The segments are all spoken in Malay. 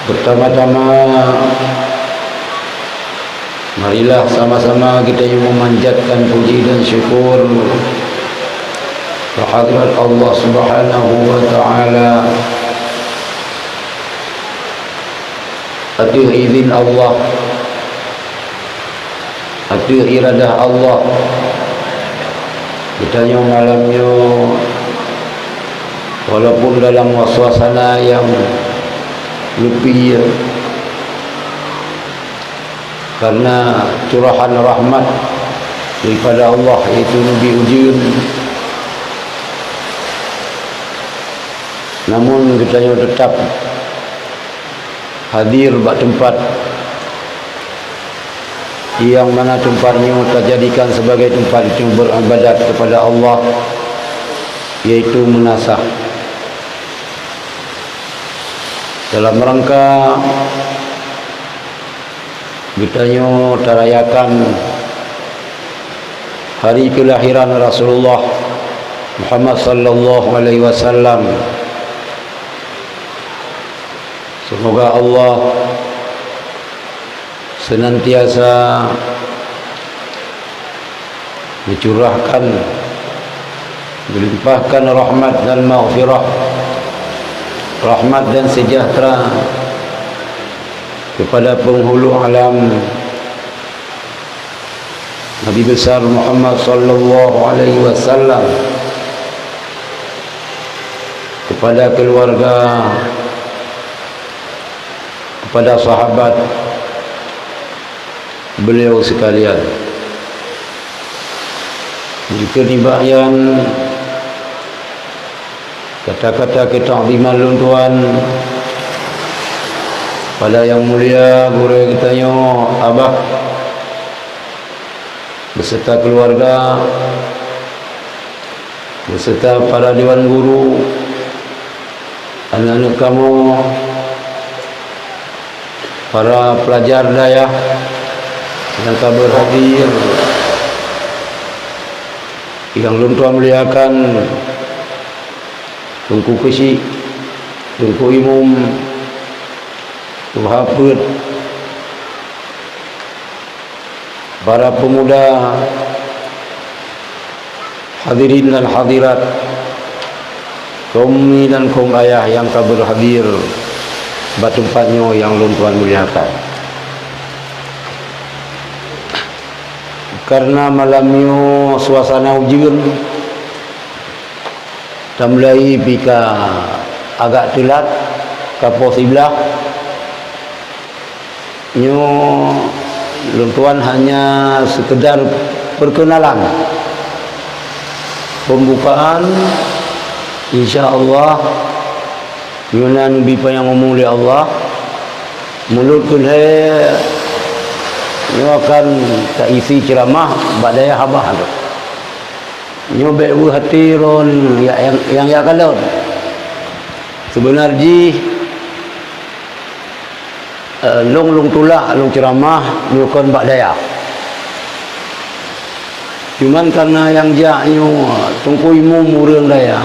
Pertama-tama, marilah sama-sama kita yang memanjatkan puji dan syukur kehadirat Allah Subhanahu wa taala. Atas izin Allah, atas iradah Allah, kita yang malamnya walaupun dalam suasana yang lebih karena curahan rahmat daripada Allah, iaitu Nabi ujian, namun kita yang tetap hadir di tempat yang mana tempatnya terjadikan sebagai tempat itu beribadat kepada Allah, yaitu menasah dalam rangka kitanya terayakan hari kelahiran Rasulullah Muhammad sallallahu alaihi wasallam. Semoga Allah senantiasa mencurahkan, melimpahkan rahmat dan maghfirah, rahmat dan sejahtera kepada penghulu alam Nabi besar Muhammad sallallahu alaihi wasallam, kepada keluarga, kepada sahabat beliau sekalian. Jika dibayan kata-kata keta'ziman luntuan pada yang mulia guru kita Abah beserta keluarga, beserta para dewan guru, anak-anak kamu, para pelajar daya yang telah berhadir, yang luntuan muliakan Tungku Kesi, Tungku Imum, Tungku Hafid, para pemuda, hadirin dan hadirat, kaum umi dan kaum ayah yang telah berhadir di tempatnya yang luntuan muliakan. Karena malamnya suasana hujan, mulai pika agak telat kapo sebelah nyo luntuan hanya sekedar perkenalan pembukaan, insyaallah Yunan bipa yang ngomong oleh Allah mulut kun nyo akan tak isi ceramah badaya habah tu nyo bewu hati ron yang ya kalau sebenarnya long tulak long ceramah nyo kon badaya, cuman karena yang jak nyo tungku imum urang daya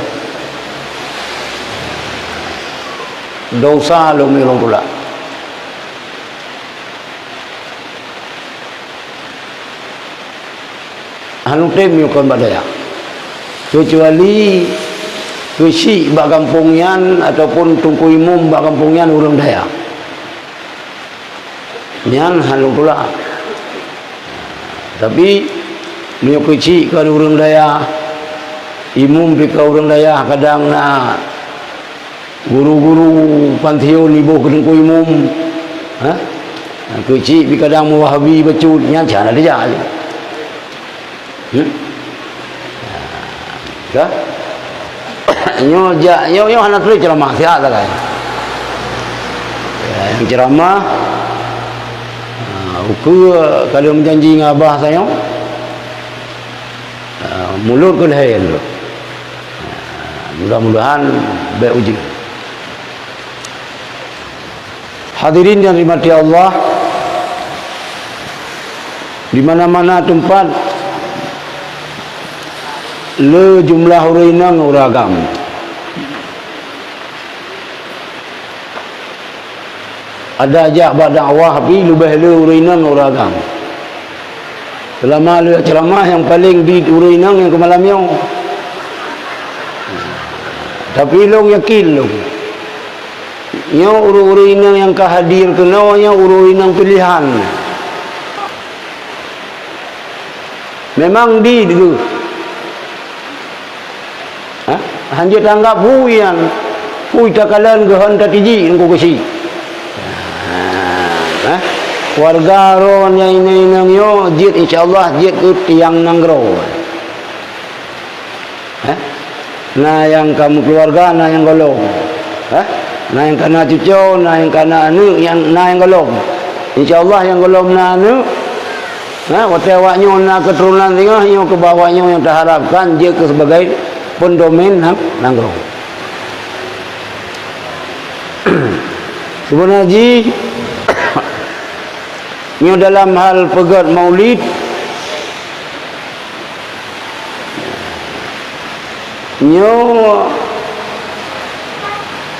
dosa long tulak. Anu tem yo kon badaya, kecuali kesi bak kampungyan ataupun tungku imum bak kampungyan urang daya nyan hanu pula. Tapi nyo kesi kan urang daya, imum pika urang daya, kadang na guru-guru pantiun ibu tungku imum kesi pika kadang wahabi becut nyan jana dia kah? Nyo anak tulis ceramah sihat tak kan? Yang ceramah, kalau menjanji dengan abah saya, mulut ke leher. Mudah-mudahan baik uji. Hadirin yang dirahmati Allah, di mana-mana tempat le jumlah urinang uragam ada ajak berdakwah pi lebih le urinan orang. Selama le ceramah yang paling di urinan yang ke malam yang. Tapi long yakin long. Nya urinan yang kehadir kena nya urinan pilihan. Memang di dulu. Hanya tanggap huyan. Hui takalan gehan tatiji engko kesi. Warga ron yang ini nang yo jit insyaallah jit ke tiang nanggro. Nah yang kamu keluarga nah yang golong. Nah yang kana cucu, nah yang kana anu yang nah yang golong. Insyaallah yang golong nah anu. Watewaknya na keturunan tengah nyo ke bawahnya yang terharapkan dia ke sebagai pendomen nanggro. Sebenarnya nyo dalam hal pegat maulid nyo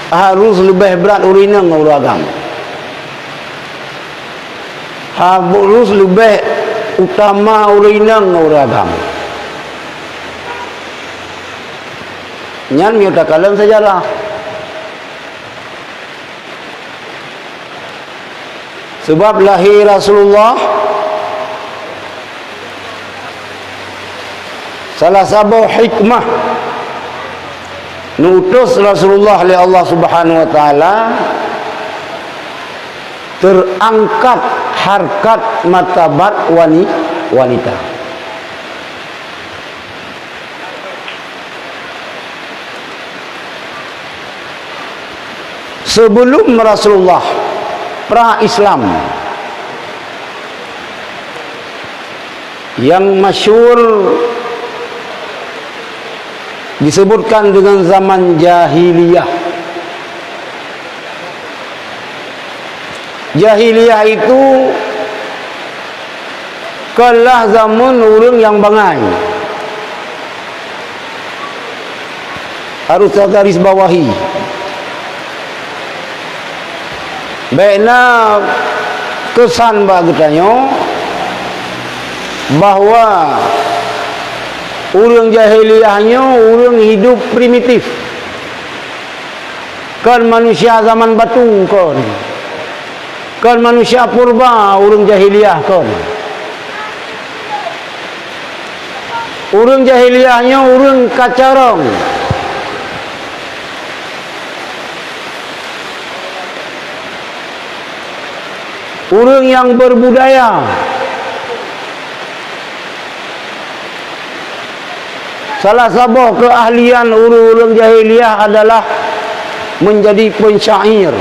harus lebih berat urinang uragam, harus lebih utama urinang uragam. Nyan nyo takalan sejarah. Sebab lahir Rasulullah salah satu hikmah nutus Rasulullah oleh Allah Subhanahu wa taala terangkat harkat martabat wanita. Sebelum Rasulullah pra-Islam yang masyhur disebutkan dengan zaman jahiliyah. Jahiliyah itu kalah zaman orang yang bangai. Harus saya garis bawahi. Baiklah kesan bagutanya bahwa orang jahiliyahnya orang hidup primitif. Kan manusia zaman batu kan manusia purba orang jahiliyah kan. Orang jahiliyahnya orang kacarong. Orang yang berbudaya. Salah satu keahlian orang jahiliyah adalah menjadi pensyair.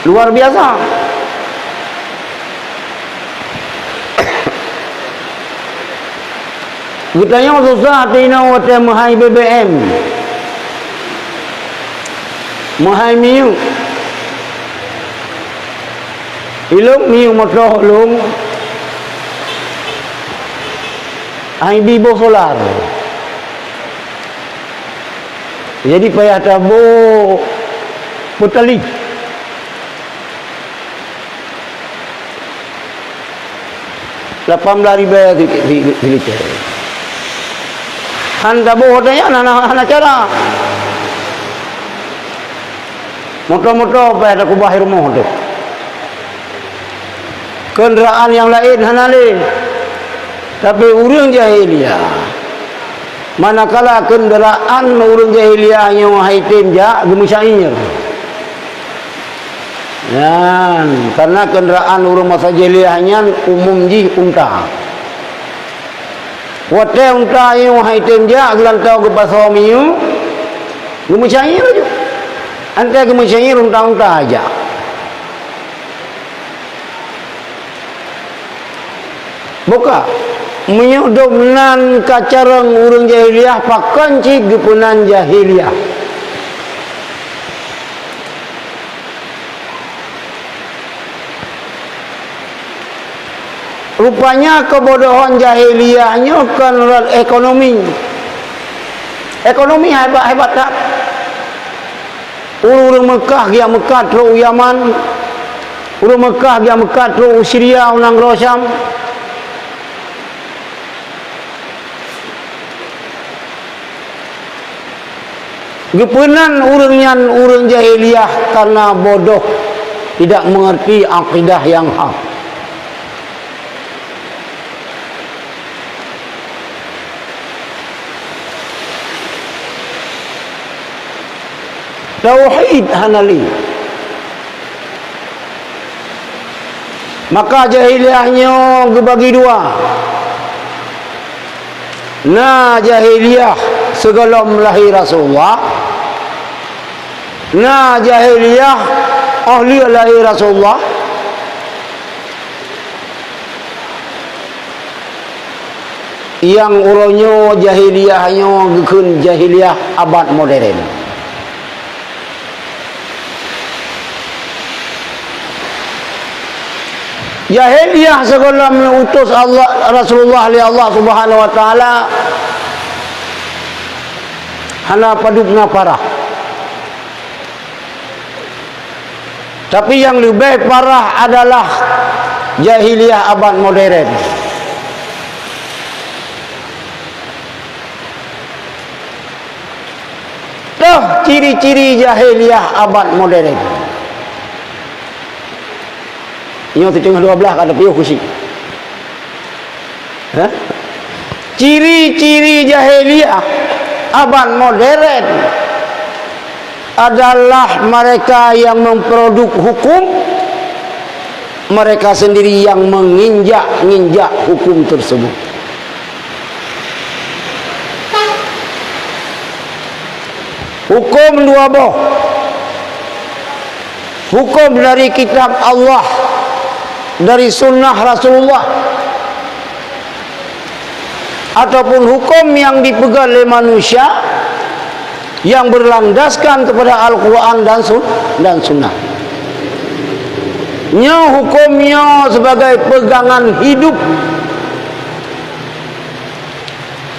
Luar biasa. Gutanya susah tina wate mahai BBM. Mahai miu ilung miu motor lung ai bibo solar jadi payah tabo putali $18,000 di liter han tabo hotanya anak cara motor-motor pada kubah rumah tu. Kenderaan yang lain hanale. Tapi orang jahiliyah. Manakala kenderaan orang jahiliyah yang haitim ja gemusyair. Dan karena kenderaan orang masa jahiliyahnya umum ji unta. Wate unta yang haitim ja gelantau ke pasar miu gemusyair aja. Anda kemusyair unta-unta aja. Buka menyudup kacarang urang jahiliyah pakanci gepunan jahiliyah. Rupanya kebodohan jahiliyahnya kan ekonomi. ekonomi hebat-hebat tak. Orang Mekah dia Mekah terus Yaman, orang Mekah dia Mekah terus Syria unang Rosam. Gepenan orang jahiliyah karena bodoh, tidak mengerti akidah yang hak. Tauhid hanali. Maka jahiliyahnya dibagi dua. Na jahiliyah sebelum lahir Rasulullah, na jahiliyah ahli lahir Rasulullah. Yang uronyo jahiliyahnya gekun jahiliyah abad modern. Jahiliyah sebelum utus Allah Rasulullah li Allah Subhanahu wa taala hana padupna parah. Tapi yang lebih parah adalah jahiliyah abad modern. Tuh ciri-ciri jahiliyah abad modern. Ingat tengah 12 kada piuh kusi. Ciri-ciri jahiliyah abad modern adalah mereka yang memproduk hukum, mereka sendiri yang menginjak-injak hukum tersebut. Hukum dua boh. Hukum dari kitab Allah, dari sunnah Rasulullah, ataupun hukum yang dipegang oleh manusia yang berlandaskan kepada Al-Quran dan sunnah. Hukumnya sebagai pegangan hidup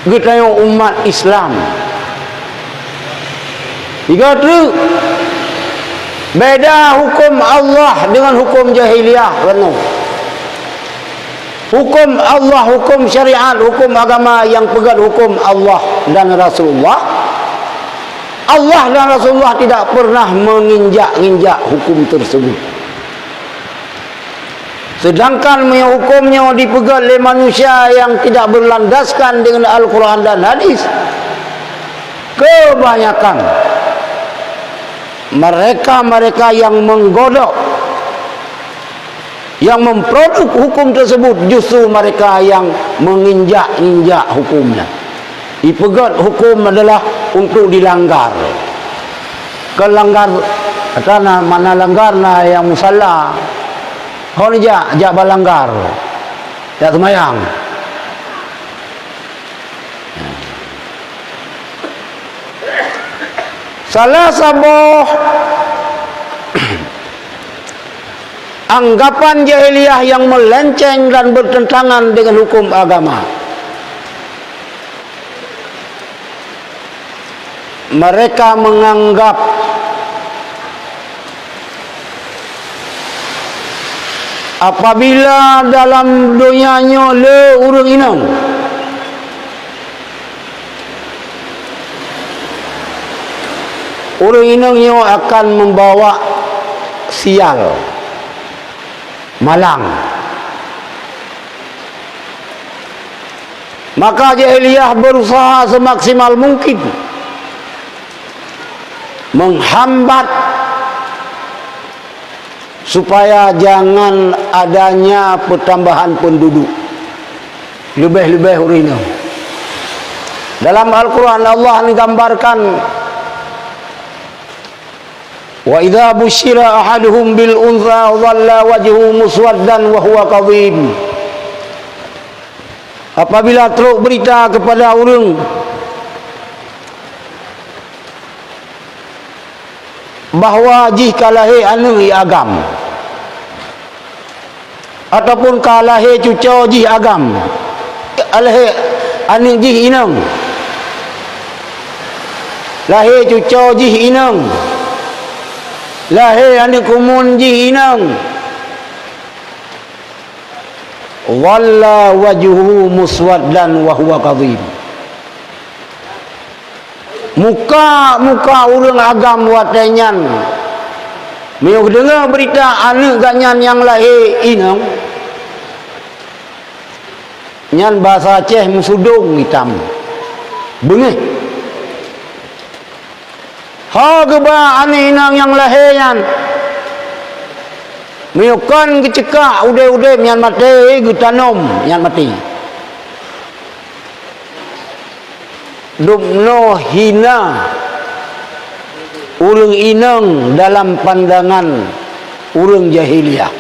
kita umat Islam. Tiga tu beda hukum Allah dengan hukum jahiliyah. Hukum Allah, hukum syariat, hukum agama yang pegang hukum Allah dan Rasulullah. Allah dan Rasulullah tidak pernah menginjak-injak hukum tersebut. Sedangkan hukumnya dipegang oleh manusia yang tidak berlandaskan dengan Al-Quran dan hadis. Kebanyakan mereka yang menggodok, yang memproduk hukum tersebut, justru mereka yang menginjak-injak hukumnya. Dipegat hukum adalah untuk dilanggar. Kelanggar kata mana langgar na yang musalla. Hon jak balanggar. Jak semayang. Salah sabuh anggapan jahiliyah yang melenceng dan bertentangan dengan hukum agama. Mereka menganggap apabila dalam dunianya le urang inang, urang inangnya akan membawa sial, malang. Maka jahiliyah berusaha semaksimal mungkin menghambat supaya jangan adanya pertambahan penduduk lebih-lebih urina. Dalam Al-Quran Allah menggambarkan, wa idza busyira ahaduhum bil untha dhalla wajhuhu muswaddan wa huwa kadhib. Apabila teruk berita kepada orang bahawa jih kalahe anu agam, ataupun kalahe cuco jih agam, alahe anu jih inang, lahir cucu jih inang, lahir anak kumun jih inang. Walla wajhuhu muswaddan wa huwa kadhim. Muka orang agam watenyan. Meu dengar berita anak ganyan yang lahir inang. Nyan bahasa Aceh musudung hitam. Bengih. Ha geba ane inang yang lahir yan. Meyukan kecekak udah yang mati gutanom yang mati. Dubno hina urang inang dalam pandangan urang jahiliyah.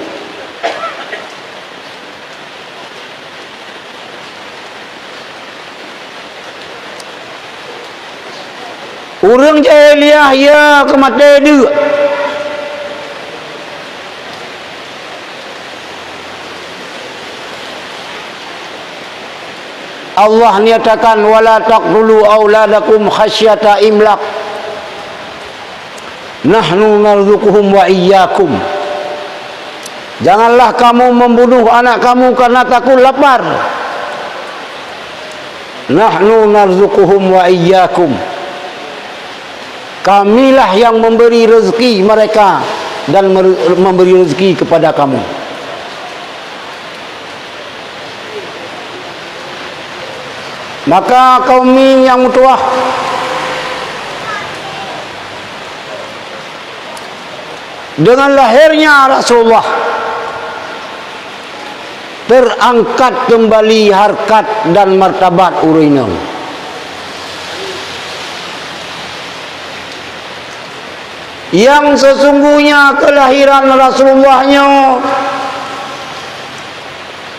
Urang jahiliyah ya kemati dia. Allah nyatakan wala taqtulu auladakum khasyata imlaq. Nahnu narzuquhum wa iyyakum. Janganlah kamu membunuh anak kamu karena takut lapar. Nahnu narzuquhum wa iyyakum. Kamilah yang memberi rezeki mereka dan memberi rezeki kepada kamu. Maka kaum yang mutuah dengan lahirnya Rasulullah terangkat kembali harkat dan martabat urina. Yang sesungguhnya kelahiran Rasulullahnya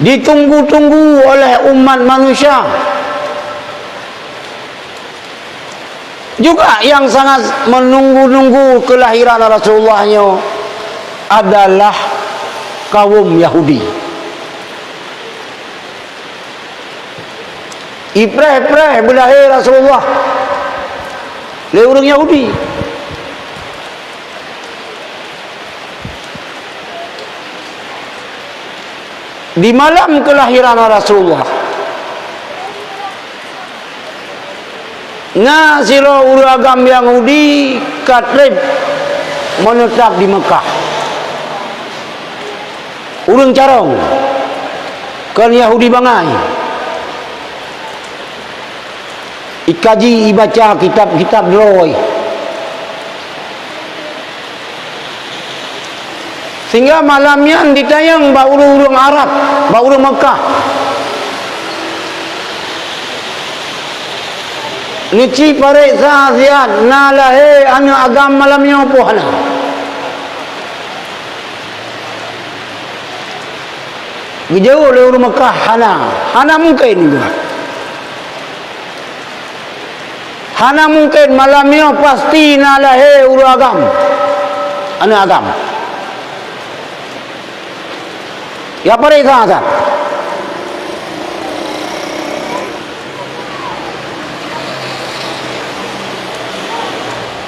ditunggu-tunggu oleh umat manusia. Juga yang sangat menunggu-nunggu kelahiran Rasulullahnya adalah kaum Yahudi. Ipreh-ipreh berlahir Rasulullah dari orang Yahudi. Di malam kelahiran Rasulullah, siro uragam Yahudi katrib menetap di Mekah. Urang carong kan Yahudi bangai. Ikaji ibaca kitab-kitab droy. Sehingga malamnya ditayang ba urang Arab, ba urang Mekah. Nici pare saziat na lahe anu agam malamnya pohana. Gejauh le urang Mekah hana mungkin juga. Hana mungkin malamnya pasti na lahe urang agam. Anu agam. Ya pare saziat.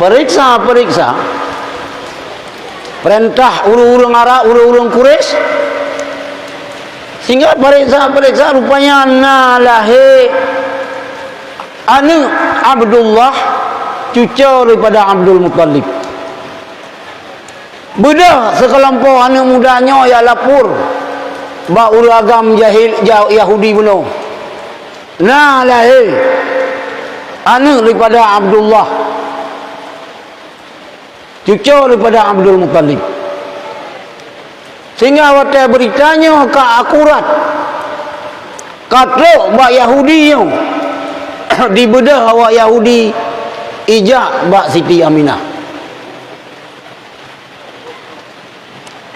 Periksa perintah urang-urang Arab, urang-urang Quraisy, sehingga periksa rupanya nalahe anu Abdullah cucu daripada Abdul Muttalib. Beda sekelompok anak mudanya ya lapor ba uragam Yahudi bunuh. Nalahe anu daripada Abdullah cucu daripada Abdul Muttalib. Sehingga waktu beritanya ke akurat. Katlok bak Yahudi yang dibedah awak Yahudi ijak bak Siti Aminah.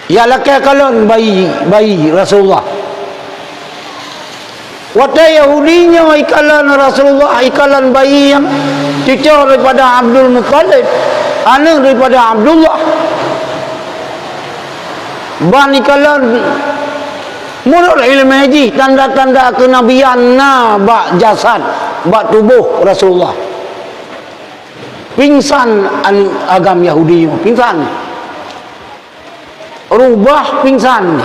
Ya lakai kalon bayi Rasulullah. Waktu Yahudinya ikalan Rasulullah, ikalan bayi yang cucu daripada Abdul Muttalib, anak daripada Abdullah. Ban ikalan menurut ilmu haji tanda-tanda kenabian na bak jasad, bak tubuh Rasulullah. pingsan agam Yahudi, pingsan, rubah pingsan.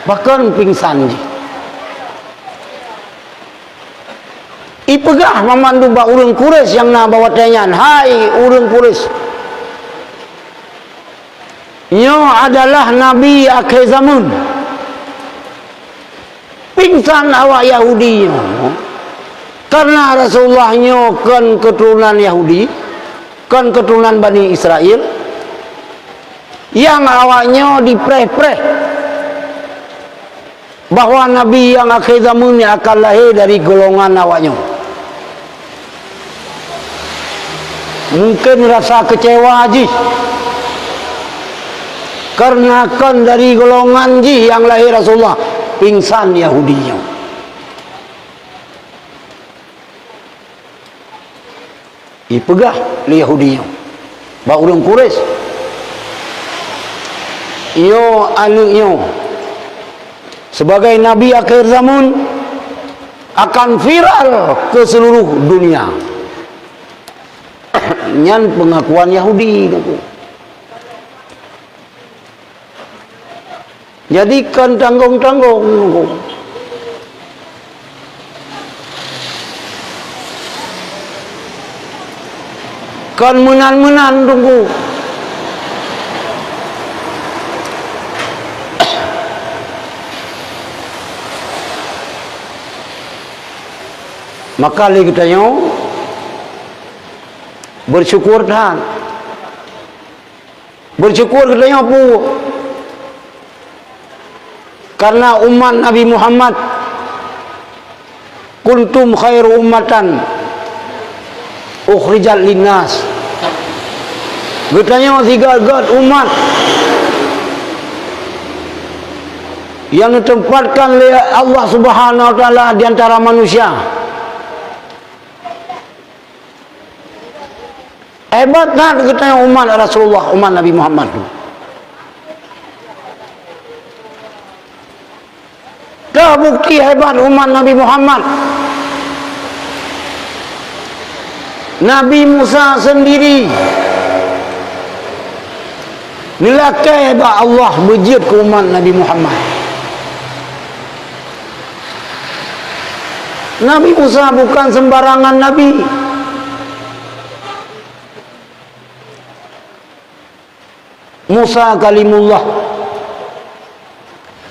Bahkan pingsan je. Ipegah memandu ba urang Quraisy yang na bawa tanyan, hai urang Quraisy, nyo adalah nabi akhir zaman. Pingsan awak Yahudi nyo. Karena Rasulullah nyo kan keturunan Yahudi, kan keturunan Bani Israel, yang awaknya dipreh-preh bahwa nabi yang akhir zaman ni akan lahir dari golongan awaknya. Mungkin rasa kecewa ji, karena kan dari golongan ji yang lahir Rasulullah, pingsan Yahudinya. Ipegah li Yahudinya ba urang Quraisy, iyo anaknya sebagai nabi akhir zaman akan viral ke seluruh dunia. Nyan pengakuan Yahudi itu. Jadi kan tanggung-tanggung itu. Kan menan-menan tunggu. Maka li katanya bersyukur dah. Bersyukur katanya apa? Karena umat Nabi Muhammad, kuntum khairu ummatan ukhrijat linnas. Katanya tiga umat yang ditempatkan oleh Allah Subhanahu wa taala di antara manusia. Hebat kan katanya umat Rasulullah, umat Nabi Muhammad tu. Dah bukti hebat umat Nabi Muhammad. Nabi Musa sendiri nilai hebat Allah berjid ke umat Nabi Muhammad. Nabi Musa bukan sembarangan Nabi. Musa kalimullah.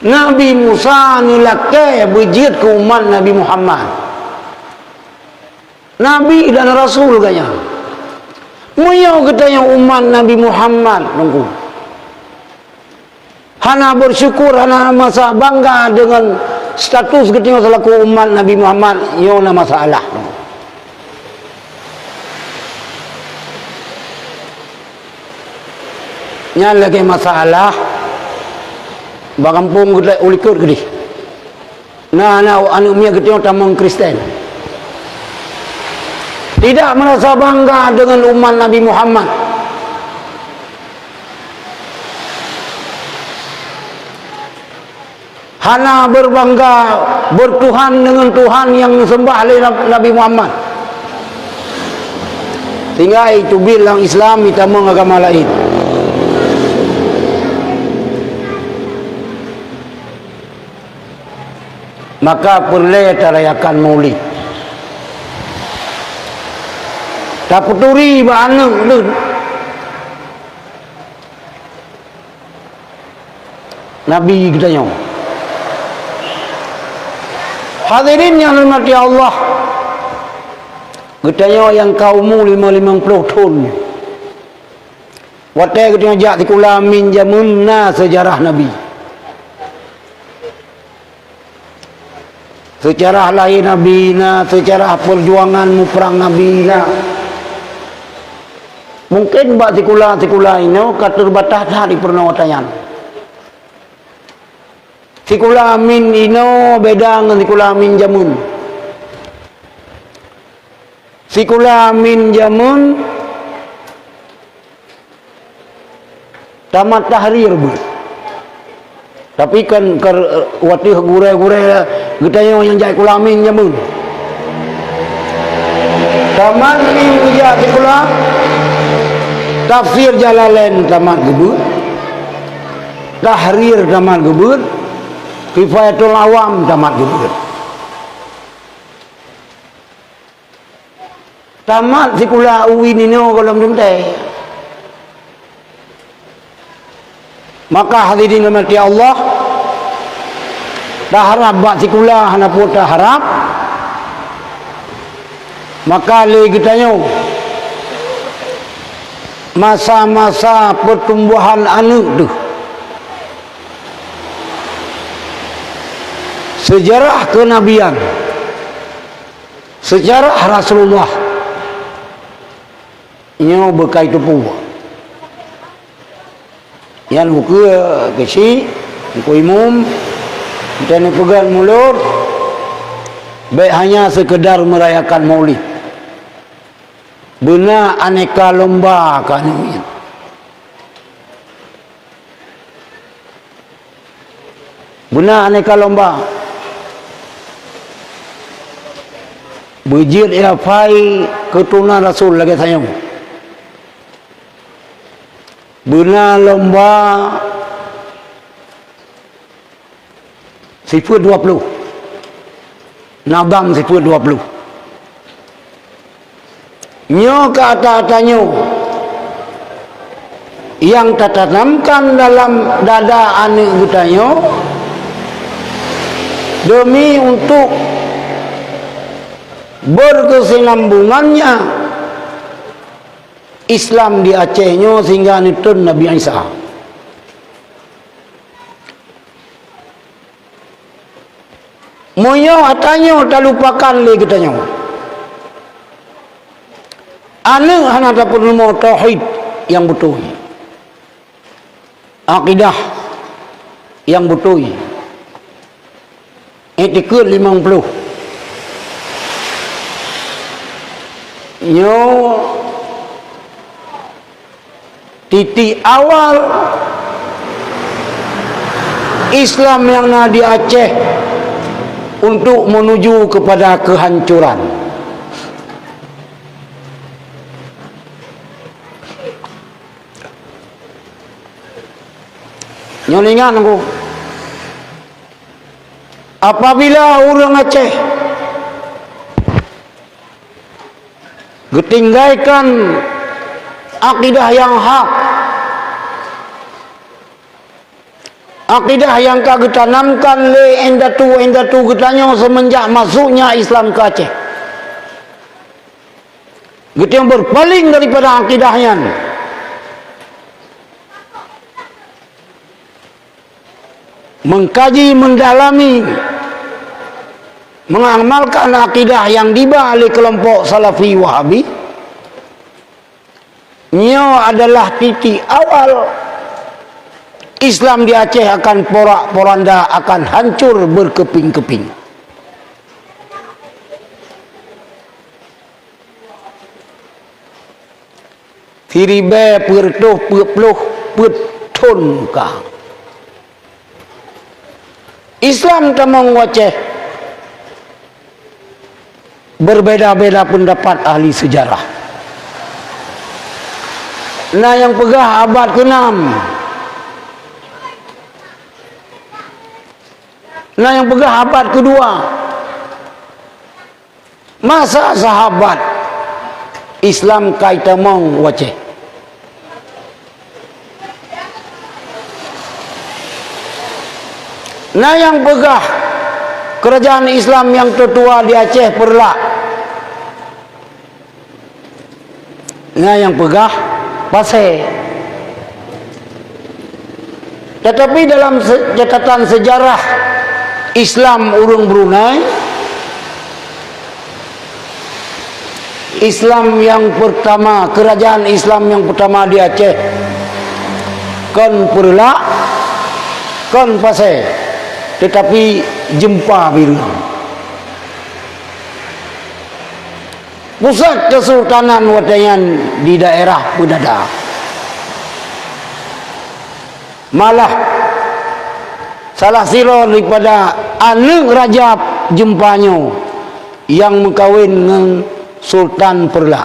Nabi Musa nilai berjid ke umat Nabi Muhammad. Nabi dan Rasul kaya. Muyau katanya umat Nabi Muhammad nunggu. Hana bersyukur, hana masa bangga dengan status katanya selaku umat Nabi Muhammad. Yo na masalah. Nya lagi masalah. Bagampung kita ulikur gede. Nah anu mia kita tamang Kristen. Tidak merasa bangga dengan umat Nabi Muhammad. Hana berbangga bertuhan dengan Tuhan yang disembah oleh Nabi Muhammad. Tinggal itu bilang Islam kita agama lain. Maka perlu terayakan maulid. Tak puturi bahanang tu. Nabi katanya. Hadirin yang dirahmati Allah. Katanya yang kaummu 50 tahun. Watai katanya jak tikula min jamunna sejarah Nabi. Sejarah lahir Nabi na, sejarah perjuangan perang Nabi na. Mungkin bak tikula ini keterbatas di pernawatayan. Tikula min ino beda dengan tikula min jamun. Tikula min jamun tamat tahrir bu. Tapi kan wati gure-gure getayo yang jai kulamin jamun. Taman ni ya kula tafsir Jalalain taman gebut. Tahrir taman gebut. Kifayatul Awam taman gebut. Tamat sikula uwi nino kolam dumte. Maka hadirin mati Allah dah harap buat sikula hana puta harap. Maka le gitanyo masa-masa pertumbuhan anak tu sejarah kenabian, sejarah Rasulullah nyo bekai tepu yang buka kesi buku umum kita ni pegang mulut baik hanya sekedar merayakan maulid benar aneka lomba kan ini benar aneka lomba bejir ya fai keturunan Rasul lagi sayang benar lomba sifat 20 nabang sifat 20 nyo kata-katanya yang tertanamkan dalam dada anak gutanya demi untuk berkesinambungannya Islam di Acehnya sehingga nitun Nabi Isa. Moyo atanya tak lupakan le katanya. Anak hana dapat ilmu tauhid yang betul. Akidah yang betul. Etikut 50. Nyo titik awal Islam yang ada di Aceh untuk menuju kepada kehancuran. Nyolingan aku. Apabila orang Aceh ketinggalkan akidah yang hak, akidah yang kau tanamkan le endatu getanya semenjak masuknya Islam ke Aceh. Getanya berpaling daripada akidahnya. Mengkaji, mendalami, mengamalkan akidah yang dibawa oleh kelompok Salafi Wahabi. Nyo adalah titik awal Islam di Aceh akan porak-poranda, akan hancur berkeping-keping. Tiribe pertuh pepluh petun ka. Islam tamang Aceh berbeda-beda pendapat ahli sejarah. Nah yang pegah abad ke-6, nah yang pegah abad ke-2, masa sahabat Islam kaitamong Aceh. Nah yang pegah kerajaan Islam yang tertua di Aceh Perlak. Nah yang pegah Pasir. Tetapi dalam catatan sejarah Islam urung Brunei, Islam yang pertama, kerajaan Islam yang pertama di Aceh kan Perlak, kan Pasir. Tetapi Jempa Biru. Pusat Kesultanan Watayan di daerah Bedada. Malah salah sira daripada anak Rajab jempanya yang mengkawin dengan Sultan Perla.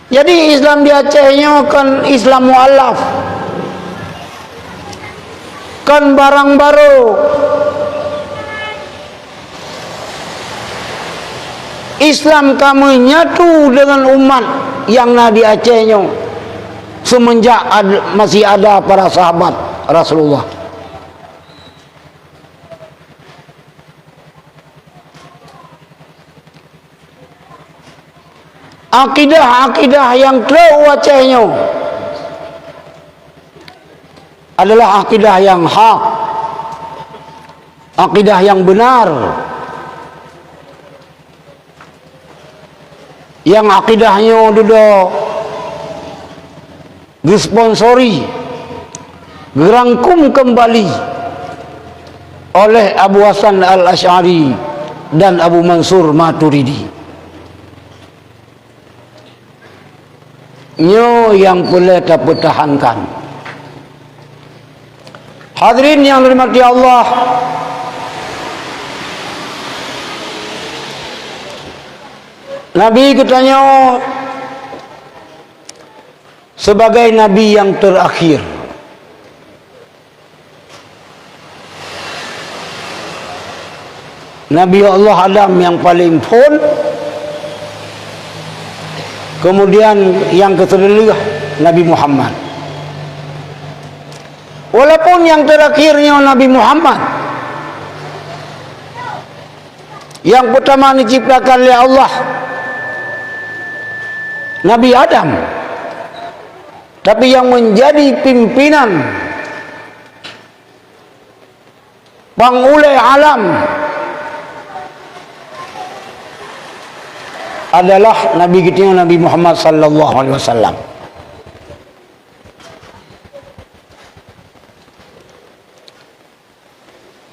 Jadi Islam di Acehnya kan Islam mualaf, kan barang baru. Islam kami nyatu dengan umat yang ada di Acehnya semenjak masih ada para sahabat Rasulullah. Akidah-akidah yang telah Acehnya adalah akidah yang hak, akidah yang benar, yang akidahnya sudah disponsori, dirangkum kembali oleh Abu Hasan Al-Asy'ari dan Abu Mansur Maturidi. Nyo yang boleh dipertahankan. Hadirin yang dirahmati Allah, Nabi katanya sebagai Nabi yang terakhir. Nabi Allah Adam yang paling pun, kemudian yang ketiga Nabi Muhammad. Walaupun yang terakhirnya Nabi Muhammad, yang pertama diciptakan oleh Allah Nabi Adam, tapi yang menjadi pimpinan pangulai alam adalah Nabi kita Nabi Muhammad sallallahu alaihi wasallam.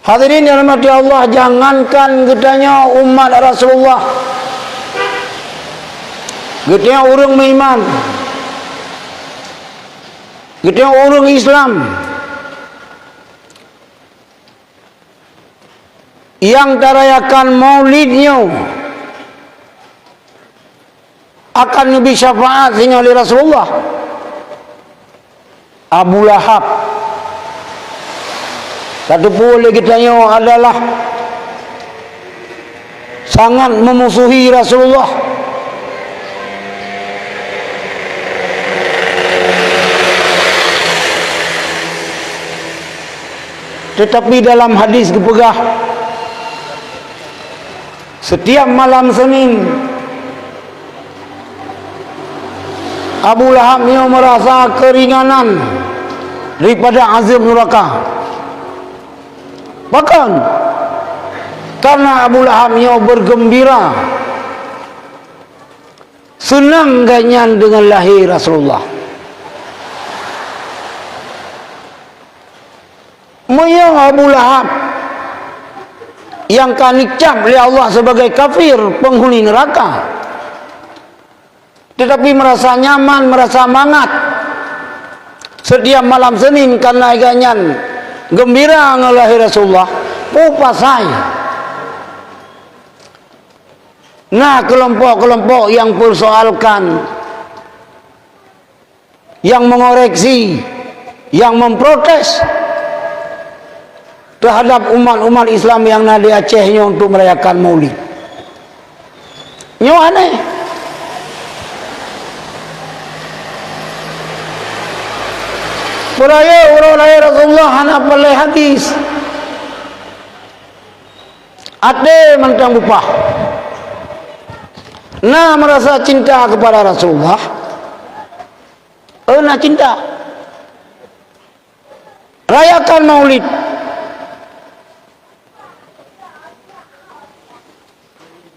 Hadirin yang dirahmati Allah, jangankan getanya umat Rasulullah, getanya orang beriman, getanya orang Islam yang terayakan maulidnya akan lebih syafaat oleh Rasulullah. Abu Lahab satu boleh kitanya adalah sangat memusuhi Rasulullah. Tetapi dalam hadis kepegah, setiap malam Senin Abu Lahab yang merasa keringanan daripada azab neraka. Bahkan karena Abu Lahab yang bergembira, senang ganyan dengan lahir Rasulullah. Moyang Abu Lahab yang kan dicap oleh Allah sebagai kafir, penghuni neraka, tetapi merasa nyaman, merasa mangat setiap malam Senin karena ganyan gembira ngelahir Rasulullah. Pupasai. Nah, kelompok-kelompok yang persoalkan, yang mengoreksi, yang memprotes terhadap umat-umat Islam yang ada di Acehnya untuk merayakan Maulid. Nyo aneh. Peraya orang lahir Rasulullah anak pelai hadis. Ade mentang upah. Nah, merasa cinta kepada Rasulullah. Nak cinta. Rayakan Maulid.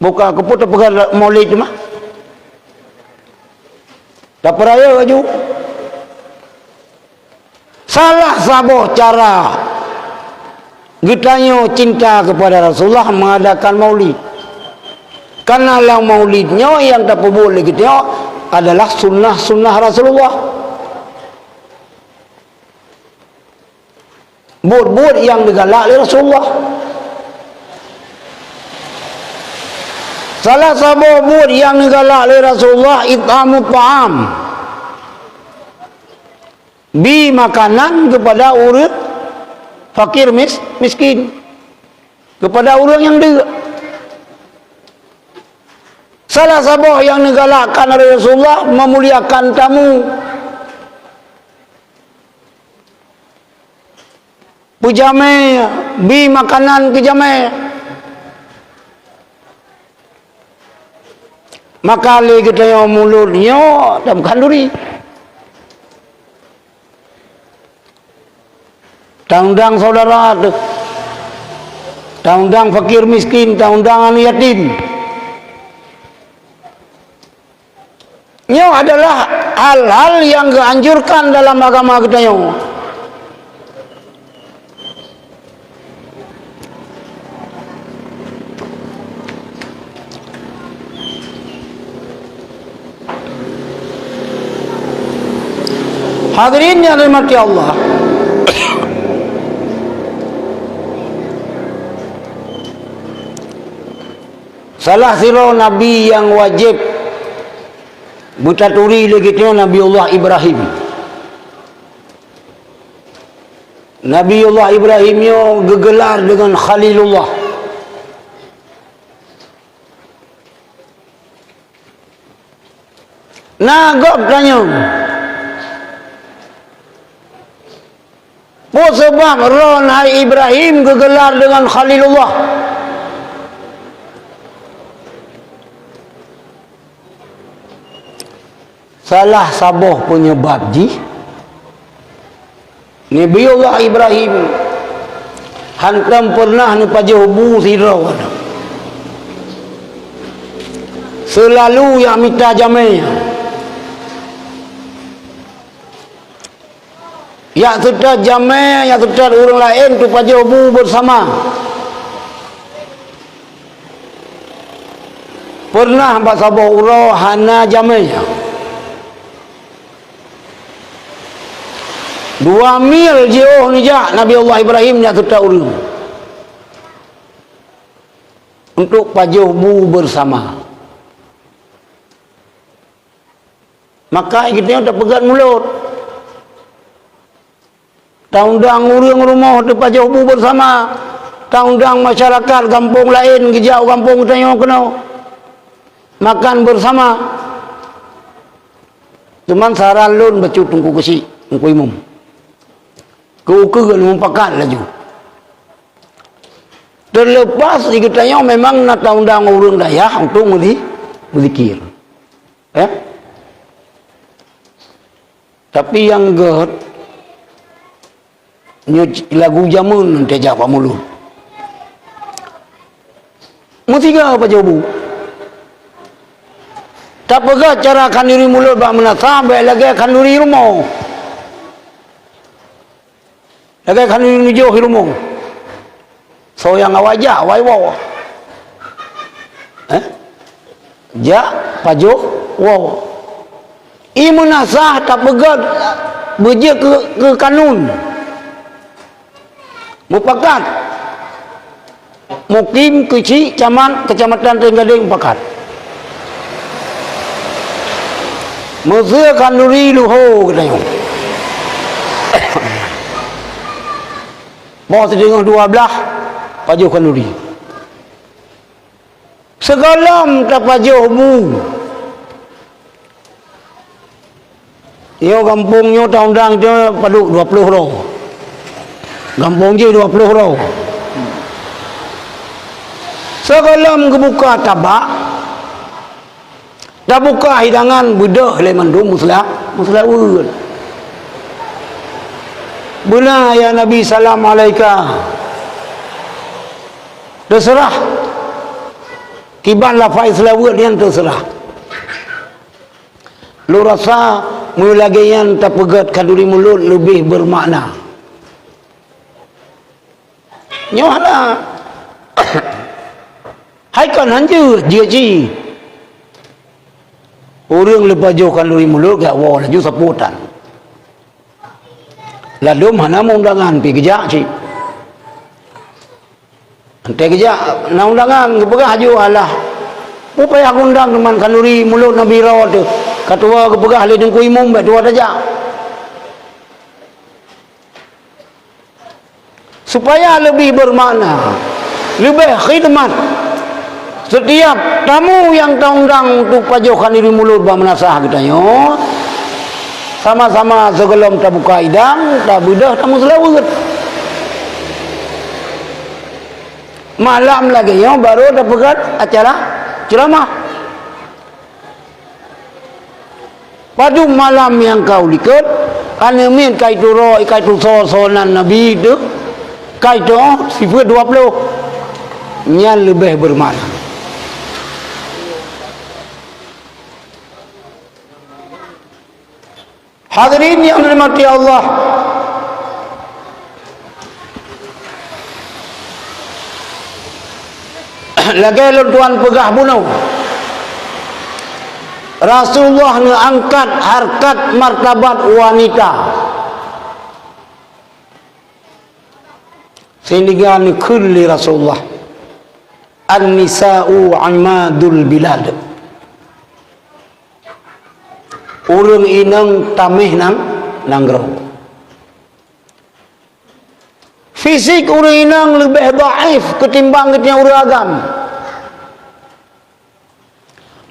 Buka keputus pegang Maulid mah. Tak peraya baju. Salah saboh cara kitanya cinta kepada Rasulullah mengadakan Maulid. Karena lah Maulidnya yang tak boleh kita adalah sunnah-sunnah Rasulullah. Buat yang digalak oleh Rasulullah. Salah satu buat yang digalak oleh Rasulullah it'amu ta'am. Bi makanan kepada orang fakir miskin. Kepada orang yang dia. Salah satu yang digalakkan oleh Rasulullah memuliakan tamu. Pujame, bi makanan ke jame. Maka le kita yang mulutnya dalam kanduri. Tangdang saudara, tangdang fakir miskin, tangdang anak yatim. Ini adalah hal-hal yang dianjurkan dalam agama kita yang. Hadirin yang dirahmati Allah. Salah siro Nabi yang wajib butaturi lagi tu Nabiullah Ibrahim. Nabiullah Ibrahim yo gegelar dengan Khalilullah. Nagok tanya. Apa sebab Ron Hai Ibrahim gegelar dengan Khalilullah? Salah saboh penyebab ji. Nabiullah Ibrahim hantam pernah ni pajobu sirau. Selalu yang minta jamai. Ya sudah jamai, ya sudah orang lain tu pajobu bersama. Pernah hamba saboh urau hana jamai. 2 mil jauh ni jak Nabi Allah Ibrahim yang sudah urung untuk pajobu bersama. Maka kita dah pegang mulut. Taundang urang rumah tu pajobu bersama. Taundang masyarakat kampung lain jauh kampung tanya kena makan bersama. Cuman saran lun bacu tungku kesi, tungku imum. Kau kan mempakat laju. Terlepas kita yang memang nak undang orang daya untuk berzikir. Tapi yang gerd lagu jamun nanti jawab mulut. Mutiga apa jawabu? Tak pegat cara akan diri mulut bak menasah, baik lagi akan diri rumah. Lagi akan diri jauh rumah. So yang awajak, awai-waw. Jak, pajuh, wow. I menasah tak pegat berja ke kanun. Mupakat. Mukim kecil kecamatan Tenggading pakat. Masa kanuri luho katanya. Bawa sedengah 12 pajuh kanuri. Segalam tak pajuh bu. Yo kampungnya tahun-tahun je paduk 20 roh. Kampung je 20 roh. Segalam kebuka tabak. Dah buka hidangan budak leman dum muslah urut. Buna ya Nabi salam alaika. Terserah. Kiban lafai selawat yang terserah. Lu rasa mulagayan tak pegat kaduri mulut lebih bermakna. Nyohlah. Hai kan hanja ji. Orang lepas jauh kaduri mulut gak wah laju saputan. lalu mana undangan pi kerja cik ante kerja na undangan kepegah haju alah upaya aku undang teman kanuri mulut nabi rawat tu katua kepegah le dengku imum bet dua aja supaya lebih bermakna lebih khidmat setiap tamu yang undang untuk pajokan diri mulut bah menasah katanya sama-sama sebelum tak buka hidang tak bedah tamu selawat malam lagi ya baru dapat acara ceramah pada malam yang kau lihat anemin kaitu roh kaitu sosonan nabi itu kaitu sifat 20 nya lebih bermakna. Hadirin yang dirahmati Allah, lagi tuan pegah bunuh Rasulullah angkat harkat martabat wanita sehingga kulli Rasulullah an-nisa'u amadul bilad urang inang tamih nang nanggro fisik urang inang lebih dhaif ketimbang ketnya urang agam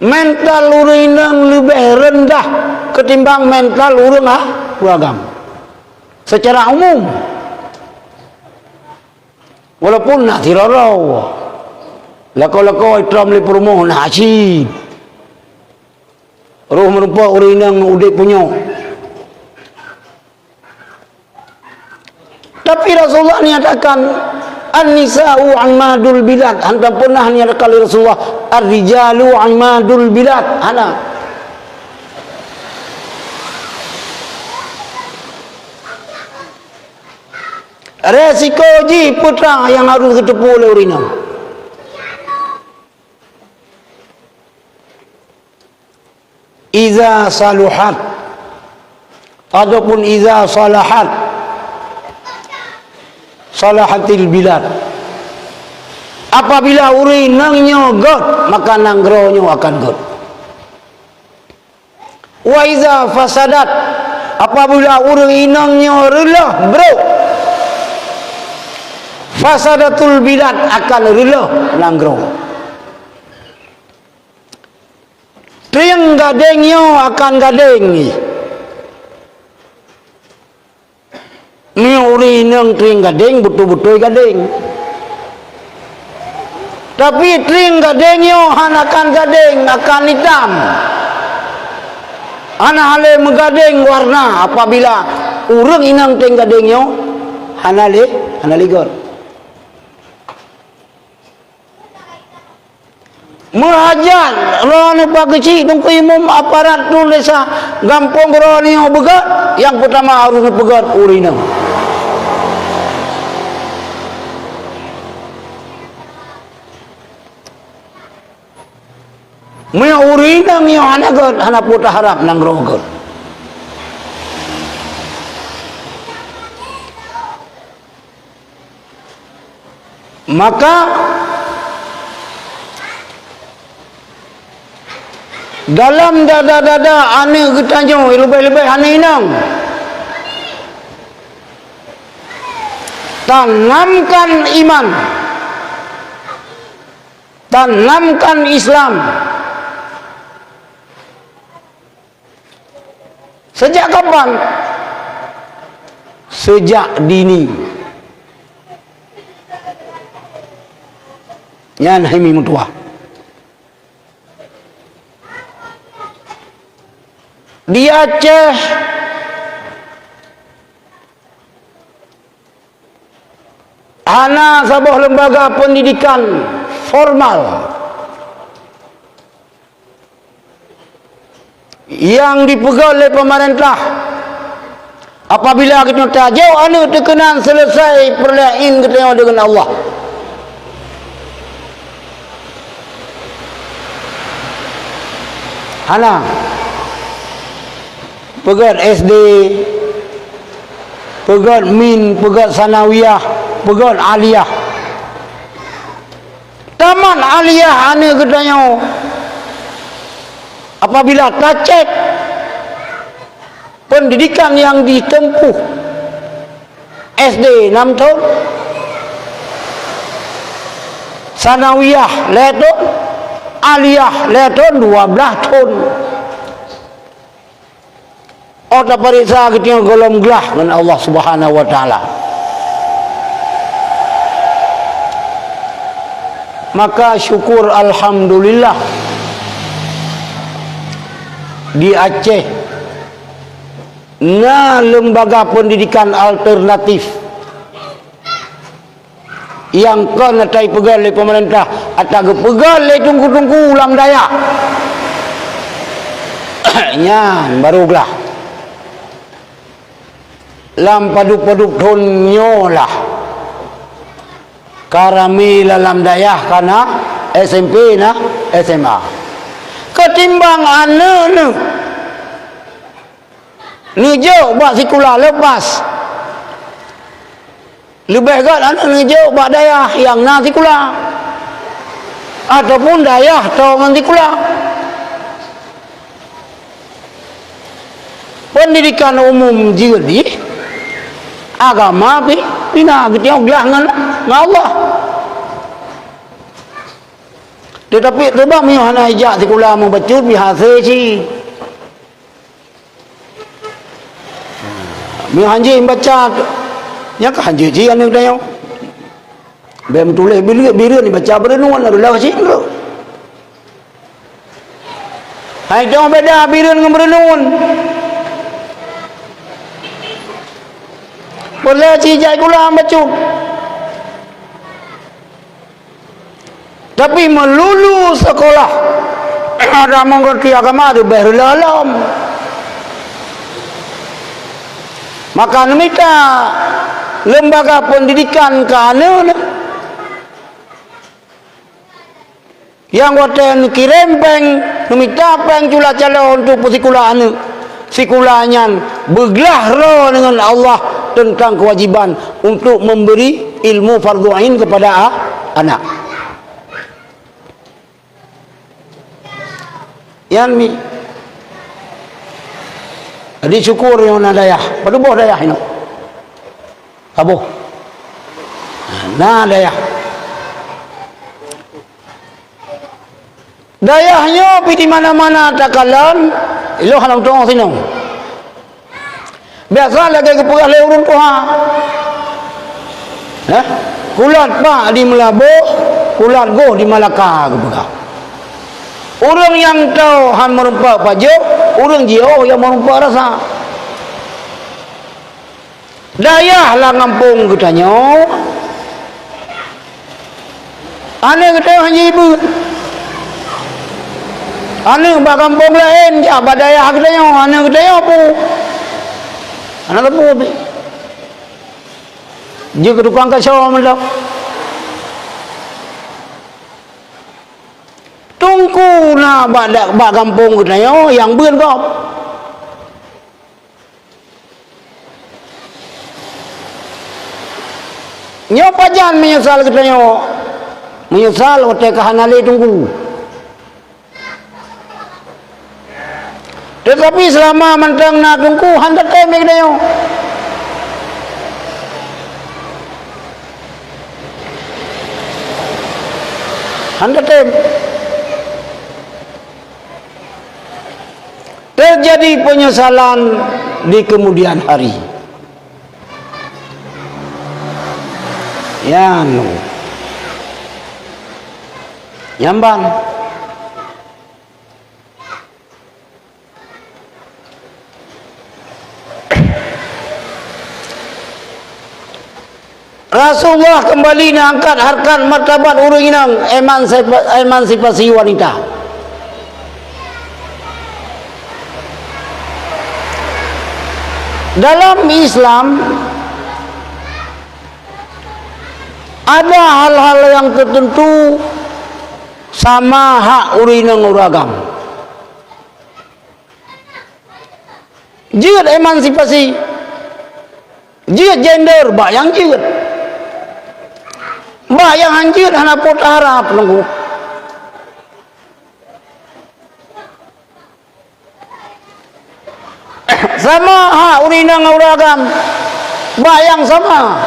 mental urang inang lebih rendah ketimbang mental urang agam secara umum walaupun nak tirarau lako-lako itram li perumoh nak asyid roh merupa orang yang udik punya tapi Rasulullah nyatakan an-nisa'u amadul bilad hantar pernah nyatakan Rasulullah ar-rijalu amadul bilad ana resiko ji putra yang harus ditepu oleh orang ini iza saluhat ataupun iza salahat salahatil bilad apabila urinangnya god maka nanggronya akan god wa iza fasadat apabila urinangnya relah bro fasadatul bilad akan relah nanggro Triang gadengnya akan gadeng ni. Miuri nang triang gadeng betul-betul gadeng. Tapi triang gadengnya akan gadeng akan hitam. Ana hale megadeng warna apabila urang inang triang gadengnya hanale gor. Mengajar rani pakeci tungku imum aparat tu desa gampong rani begat yang pertama harus begat urina mea urina mea hanagat hana puta harap nang rogat maka dalam dada ane ketanjung lebih-lebih ane inang tanamkan iman tanamkan Islam sejak kapan? Sejak dini yan himi mutua di Aceh ana sebuah lembaga pendidikan formal yang dipegang oleh pemerintah apabila kita tajau anu terkenal selesai perlain kita dengan Allah ana pegat SD pegat min, pegat sanawiyah, pegat aliyah. Tamat aliyah ane katanya. Apabila tak cek pendidikan yang ditempuh SD 6 tahun, sanawiyah leton, aliyah leton 12 tahun. Otak periksa kita golong gelah dengan Allah Subhanahu wa taala. Maka syukur alhamdulillah di Aceh na lembaga pendidikan alternatif yang kena tai pegal oleh pemerintah atau pegal oleh tungku-tungku ulang daya nyan barulah lam paduk-paduk tonyo lah karami dalam dayah kana SMP na SMA ketimbang ane ni jauh buat sekolah lepas lebih kan ane ni jauh buat dayah yang na sekolah ataupun dayah tau ngan sekolah. Pendidikan umum jadi agama pina kita belah dengan Allah. Tetapi coba mihana ijak sekolah mau baca biasa sih. Mihanji baca nya ka hanji ji anu dayo. Bem tulis bila ni baca berenungan adalah sih tu. Hai jauh beda biren dengan berenungan. Boleh cijai kula baca. Tapi melulu sekolah ada mengerti agama itu berlalam. Maka minta lembaga pendidikan kana yang waten kirim peng minta peng cula calon untuk sekolah anu sekolahnya bergelah roh dengan Allah tentang kewajiban untuk memberi ilmu fardhu ain kepada anak. Yang ni di syukur yang na dayah pada buah dayah ini abuh na dayahnya pergi mana-mana takalan ilo halang tong sini biasa lagi kepegah le urun tuha kulat pak di Melabuh kulat goh di Malaka kepegah. Orang yang tahu han merempak pajak, orang jauh yang merempak rasa. Dayah lah ngampung katanya. Ane kata hanya ibu. Ane bak kampung lain, apa dayah katanya, ane katanya apa? Ane apa? Jika tukang kacau malah. Tungku na bak kampung katanya yang buen kau. Nyo pajan menyesal katanya. Menyesal otak kahanale tunggu. Tetapi selama mentang na tungku hantar teme katanya. Hantar teme. Terjadi penyesalan di kemudian hari. Ya no. Nyambang. Rasulullah kembali mengangkat harkat martabat urang inang emansipasi wanita. Dalam Islam ada hal-hal yang tertentu sama hak urinang uragam. Jika emansipasi Jiat gender bayang jiat. Bayang anjir hana pot harap nunggu. Sama urina ngauragam. Bayang sama.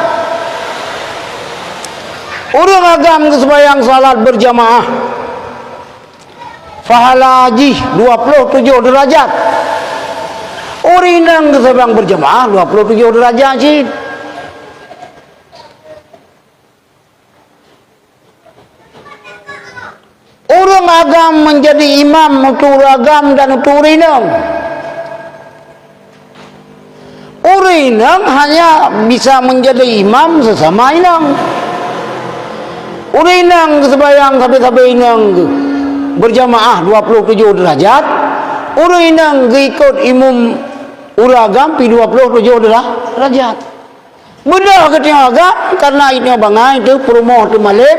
Urang agam kesebayang salat berjamaah. Pahala haji 27 derajat. Urinang kesebayang berjamaah 27 derajat sih. Urang agam menjadi imam untuk agam dan untuk urinang. Urinang hanya bisa menjadi imam sesama inang. Urinang kesebayang sampai inang berjamaah 27 derajat. Urinang ikut imam uragam pi 27 derajat. Bedah ketika agam karena ini bangai itu perumoh tu malib.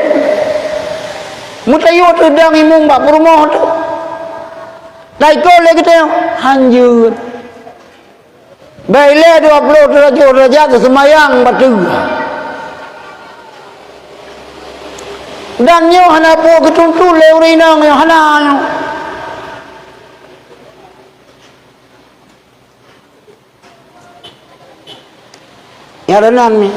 Mutayu tu dang imam bak perumoh tu. Daiko le kita hanjur. Baile 20 derajat semayang batu. Dan nyo hana po ketuntul le urinang yo hana. Ya renan ni.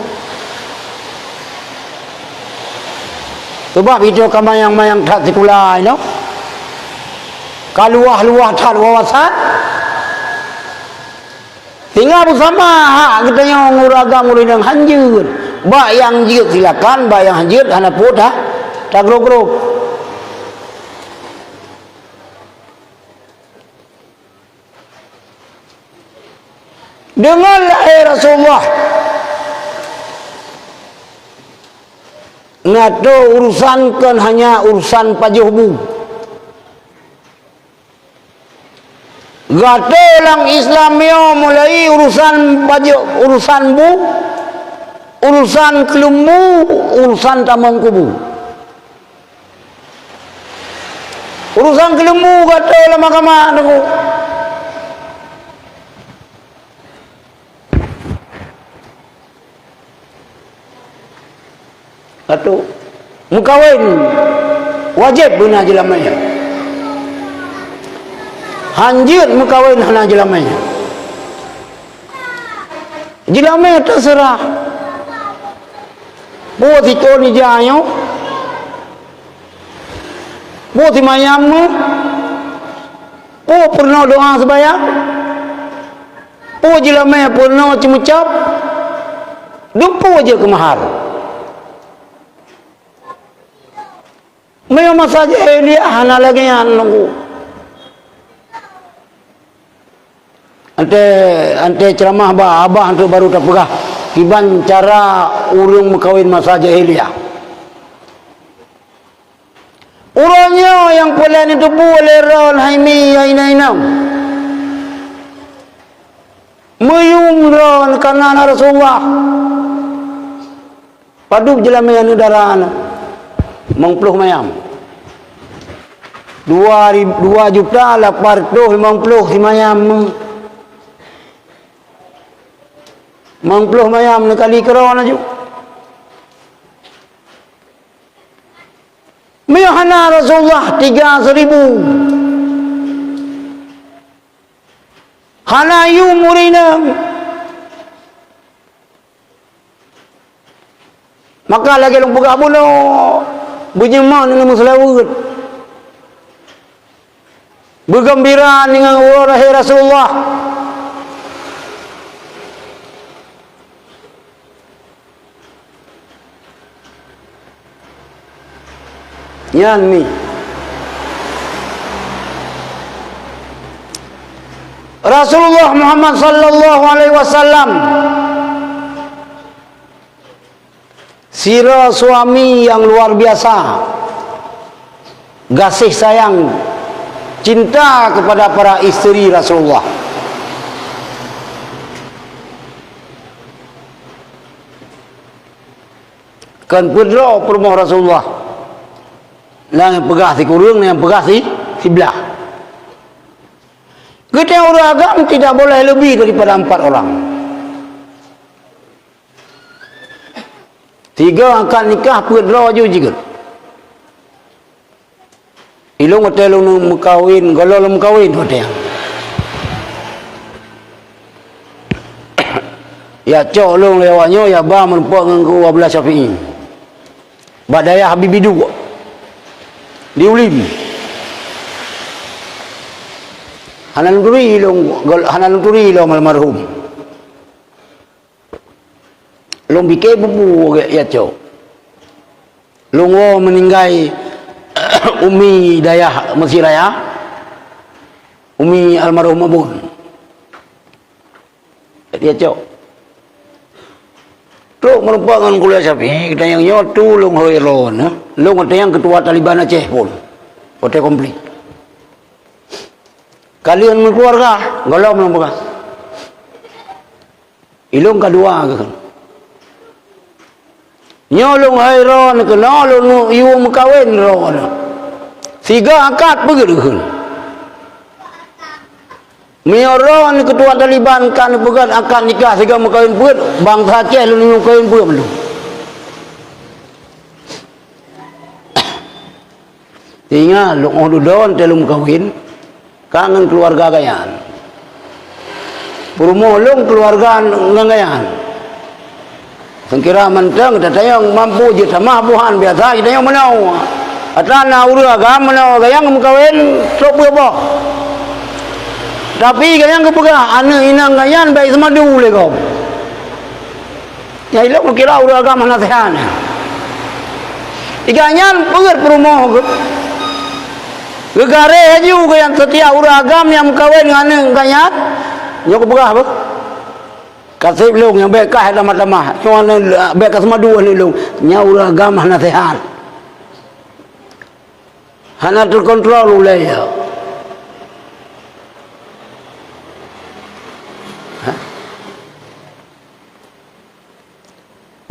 Sebab itu kamayang-mayang tak sekulai no. Kaluah-luah tak wawasan. Tinggal bersama hak kita yang nguragam urinang hanjur. Bayang jiut silakan, bayang hanjur hana put ha. Tak grok-grok. Dengarlah Rasulullah. Ngato urusan kan hanya urusan pajuhbu. Gato lang Islamio mulai urusan pajuh, urusan bu, urusan kelumbu, urusan tamang kubu. Urusan kelumbu gato lah mahkamah aku. Gato mukawin wajib guna jelamanya. Hanjir mukawin hana jelamanya. Jelamanya terserah. Buat itu ni jayo. Buat mayammu. Buat pernah doa sebayang. Buat jelamanya pernah cemucap. Dumpu aja ke mahal. Mayo masaja ini hana lagi yang nunggu. Ante ceramah abah tu baru tak pegah. Kiban cara urung mekawin masa jahiliyah. Urangnya yang pelan itu boleh ron haimi aina-inam. Meyung ron karena Rasulullah. Padu jelama yang darah mengpuluh mayam. 2.850 si mayam. Mengpuluh mayam kali keron aja. Miyahana Rasulullah 3.000. Hana yu murina. Maka lagi long buka bulo. Bunyi mau dengan muslawud. Bergembira dengan wahai Rasulullah. Yan ni Rasulullah Muhammad sallallahu alaihi wasallam sira suami yang luar biasa, kasih sayang, cinta kepada para istri Rasulullah. Kan pedro permoh Rasulullah. Yang pegah si kurung, yang pegah si belah. Kita orang agam tidak boleh lebih daripada 4 orang. Tiga akad nikah perdra juga. Ilung hotel lu mekawin, kalau lu mekawin hotel. Ya cok lu lewatnya ya ba merupak dengan ku Abdullah Syafi'i. Badaya Habibidu. Di Ulim. Hanan Turi lu almarhum. Long bike bubu ya cok. Lungo meninggai Umi Dayah Mesir Raya. Umi almarhum Abun. Dia cok. Tu merupakan kuliah Syafi'i kita yang nyotu long hoiron, long yang ketua Taliban Aceh pun. Hotel komplit. Kalian keluarga, golong belum bukan? Ilung kedua kan. Nyolong hairon ke nolong iu mekawin ron. Tiga akad begitu kan. Mioron ketua Taliban kan bukan akad nikah tiga mekawin pun bangsa Aceh lu mekawin pun belum. Tinggal lu ngudon telu mekawin kangen keluarga gayan. Purmolong keluarga ngagayan. Sengkira menteng tatayang mampu je tamah buhan biasa kita yang menau. Atana urang agama menau gayang mekawin sok apa? Tapi kalian kepegah anak inang gayan baik semadu le kau. Ya ilok kira urang agama nasihat. Ikanyan pegat perumoh ke. Gegare haji gayan setiap urang agama yang kawin dengan gayan. Nyok kepegah apa? Kasih long yang baik kah lemah-lemah. Cuma baik semadu ni long. Nya urang agama nasihat. Hana terkontrol oleh ya.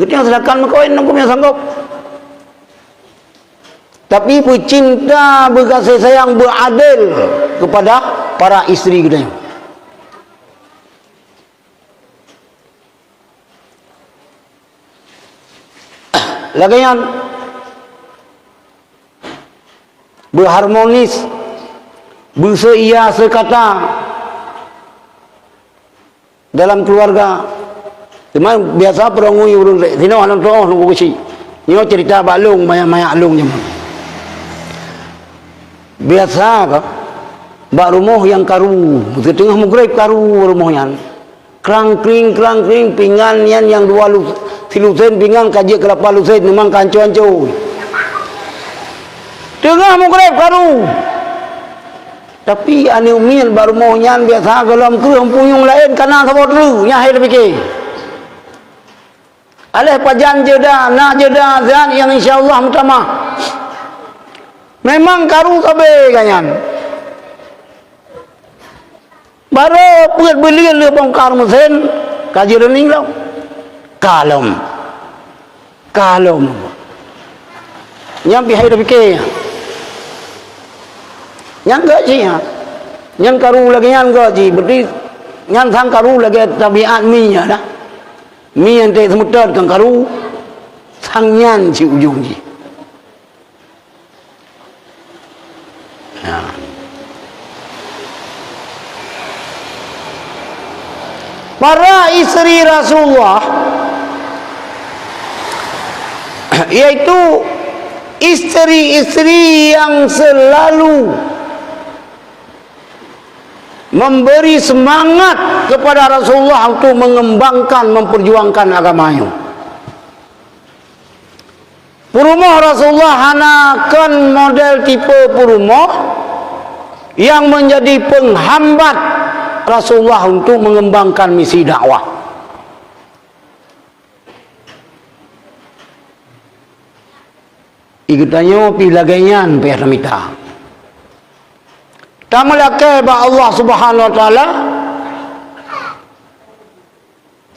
Kita yang sedangkan mekawin hukum yang sanggup. Tapi bercinta, berkasih sayang, beradil kepada para isteri kita. Lagian berharmonis, berseia sekata dalam keluarga. Teman biasa perangui urun sino alam toh nunggu kecil. Nyo cerita balung maya alung je. Biasa ka bak rumah yang karu, setengah mugrib karu rumahnya. Krang kring pinggan yang dua silusen pinggan kaji kelapa lusen memang kancu-kancu. Tengah mugrib karu. Tapi ane umil bak rumahnya biasa kalau kerem puyung lain kana sabotru nya hai fikir. Alih pajan jeda, nak jeda zat yang insyaAllah mutamah. Memang karu kabe kanyan. Baru pugat belian lepong karu mesin, kaji rening lau. Kalom. Nyampi hai fikir. Nyang gaji ya. Nyang karu lagi nyang gaji, berarti nyang sang karu lagi tabiat minya dah. Mi yang tak semudah kan karu sangyan si ujung ji. Nah. Para isteri Rasulullah yaitu isteri-isteri yang selalu memberi semangat kepada Rasulullah untuk mengembangkan, memperjuangkan agamanya. Purumah Rasulullah hanakan model tipe purumah yang menjadi penghambat Rasulullah untuk mengembangkan misi dakwah. Ikutannya pilagayan pihak Tamalake ba Allah Subhanahu wa taala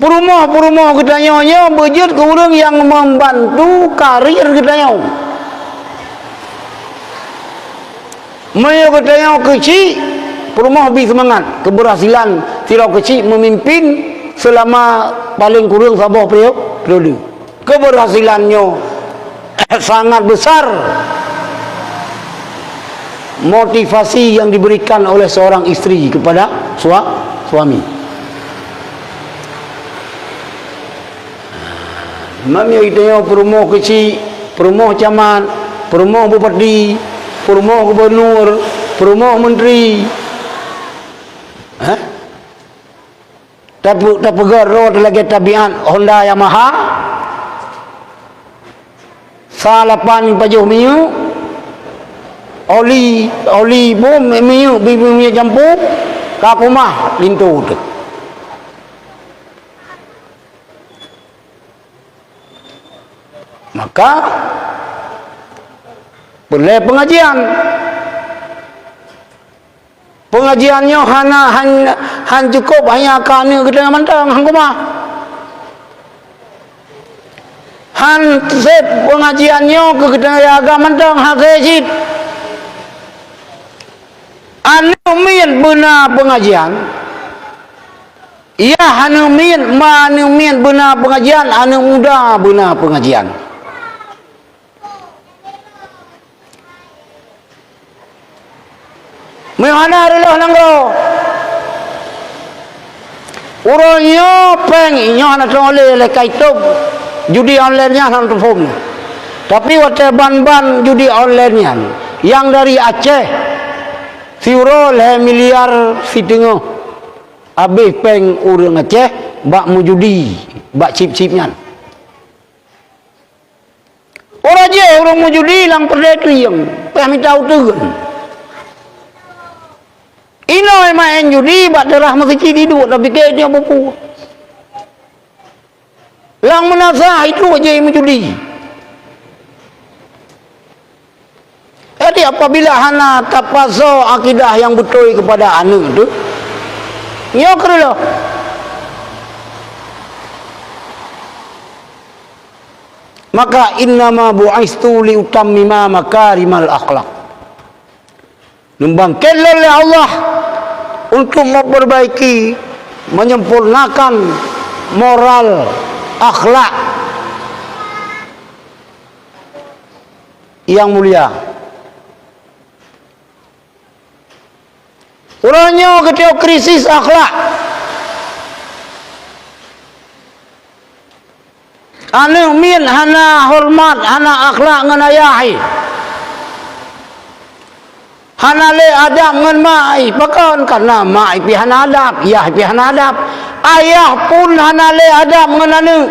Purumah kitanya berjut ke orang yang membantu karir kitanya. Mereka kitanya kecil, purumah lebih semangat. Keberhasilan tirau kecil memimpin selama paling kurang sabah periode. keberhasilannya sangat besar. Motivasi yang diberikan oleh seorang istri kepada suami. Mami kita perumahan kecil, perumahan camat, perumahan bupati, perumahan gubernur, perumahan menteri. Tapi road lagi tabiat Honda Yamaha. Salapan pajuh miu. Oli bom miu bibi campur ka rumah lintu tu. Maka boleh pengajiannya han cukup hanya kani kita mantang hang rumah. Han sep pengajiannya ke kita agama mantang hang sejid. Anu mien benar pengajian. Ya anu mien benar pengajian, anu muda benar pengajian. Mehana adalah nangro. Urangnya penginya nak oleh kaitu judi online-nya nang telefon. Tapi waktu ban judi online-nya yang dari Aceh Fiuro le miliar fitengah. Habis peng urang Aceh bak mujudi, bak chip-chipnya. Orang je orang mujudi lang perdeti yang peh minta utugan. Ino main judi bak darah masjid hidup tapi dia buku. Lang menasah itu aja yang mujudi. Jadi apabila hana tapaso akidah yang betul kepada anu itu, nyokro. Maka innama bu'istu li utammima makarimal akhlak. Membangkit oleh Allah untuk memperbaiki, menyempurnakan moral, akhlak yang mulia. Orangnya ketika krisis akhlak, anu min hana hormat, hana akhlak ngan ayahi, hana le adab ngan mai, pakon karena mai pi hana adab, yah pi hana adab, ayah pun hana le adab ngan anu.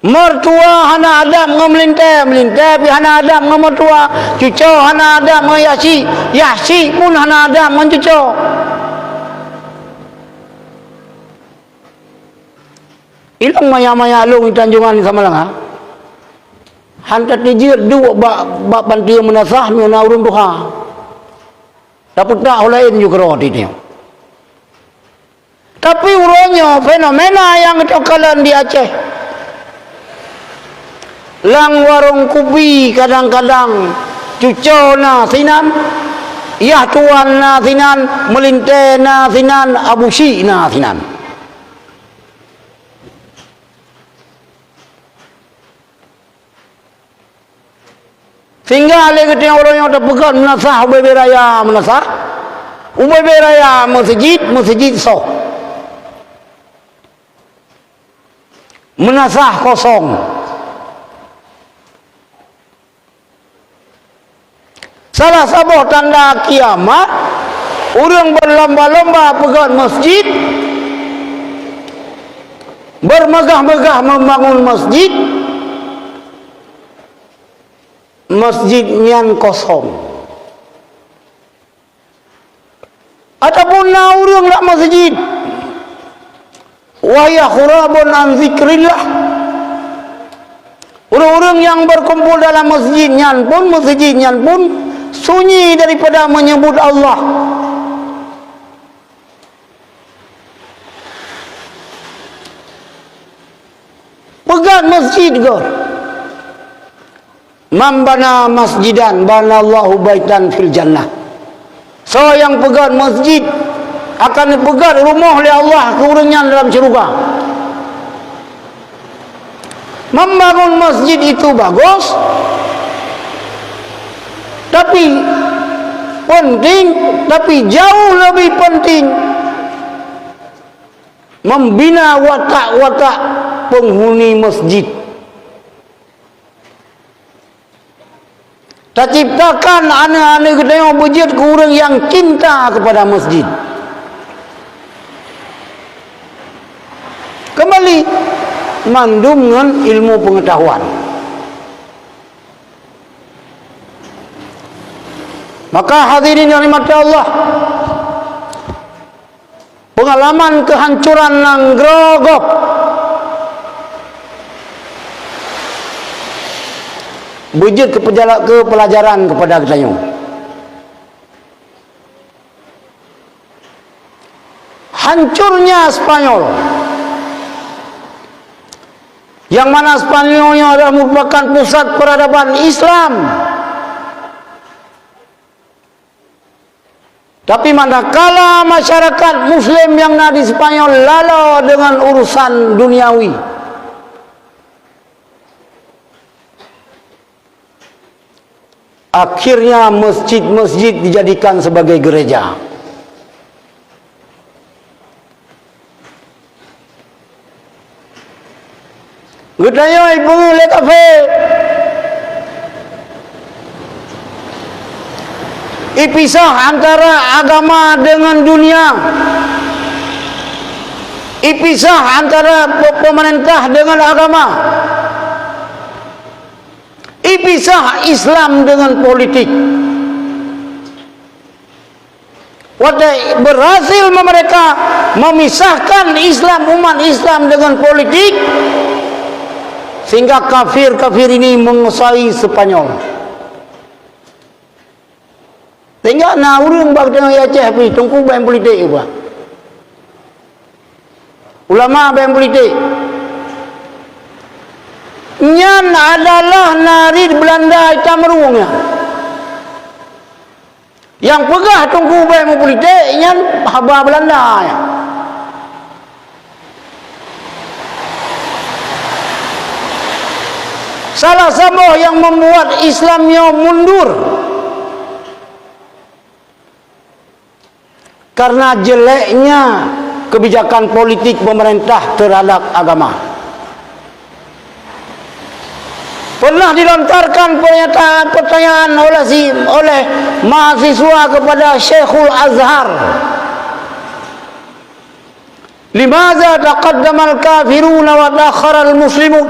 Mertua hana adab ngam melintai pi hana adab ngam mertua, cucu hana adab ngam yasi pun hana adab ngam cucu. Ilang maya long Tanjungan sama lang ha. Hantat dijir dua bak bantu menasah mina urun duha. Dapat tak olain juga roti ni. Tapi urunnya fenomena yang kekalan di Aceh. Lang warung kubi kadang-kadang cucu na sinan, yah tuan na sinan, melintai na sinan, abusi na sinan. Sehingga ada ketika orang yang terpegat menasah ubay beraya menasah, ubay beraya masjid sok, menasah kosong. Salah satu tanda kiamat, orang berlomba-lomba pegang masjid, bermegah-megah membangun masjid, masjidnya kosong. Ataupun orang nak masjid, wahya khurabun an zikrillah. Orang-orang yang berkumpul dalam masjidnya pun sunyi daripada menyebut Allah. Pegang masjid kau. Man bana masjidan banallahu baitan fil jannah. So yang pegang masjid akan dipegat rumah oleh Allah keurangnya dalam syurga. Membangun masjid itu bagus, tapi penting, tapi jauh lebih penting membina watak-watak penghuni masjid. Tak ciptakan anak-anak kita yang berjid ke orang yang cinta kepada masjid. Kembali mandum dengan ilmu pengetahuan. Maka hadirin yang dirahmati Allah, pengalaman kehancuran nang grogok wujud ke pelajaran kepada kita yang hancurnya Spanyol, yang mana Spanyolnya adalah merupakan pusat peradaban Islam. Tapi manakala masyarakat Muslim yang ada di Spanyol lalu dengan urusan duniawi, akhirnya masjid-masjid dijadikan sebagai gereja. Gedayoi pengulai kafe, ipisah antara agama dengan dunia, ipisah antara pemerintah dengan agama, ipisah Islam dengan politik. Wadai berhasil mereka memisahkan Islam, umat Islam dengan politik, sehingga kafir-kafir ini menguasai Spanyol. Sehingga na urang bag tengah Aceh pi tungku bahan politik apa. Ulama bahan politik. Nyan adalah nari Belanda hitam merungnya. Yang pegah tungku bahan politik nyan haba Belanda ya. Salah satu yang membuat Islamnya mundur karena jeleknya kebijakan politik pemerintah terhadap agama. Pernah dilontarkan pertanyaan oleh mahasiswa kepada Syekhul Azhar, limaza taqaddama al-kafiruna wa ta'akhkhara al-muslimun?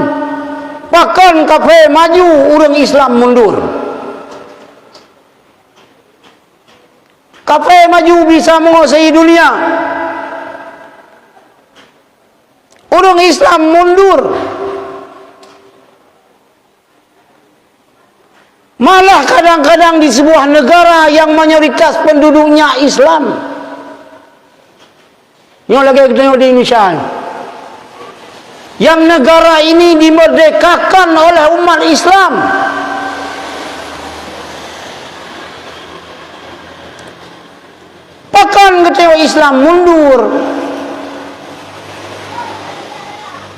Bahkan kafir maju, orang Islam mundur. Kafir maju bisa menguasai dunia, orang Islam mundur. Malah kadang-kadang di sebuah negara yang mayoritas penduduknya Islam, yang lagi kita tengok di Indonesia, yang negara ini dimerdekakan oleh umat Islam, bahkan ketika Islam mundur,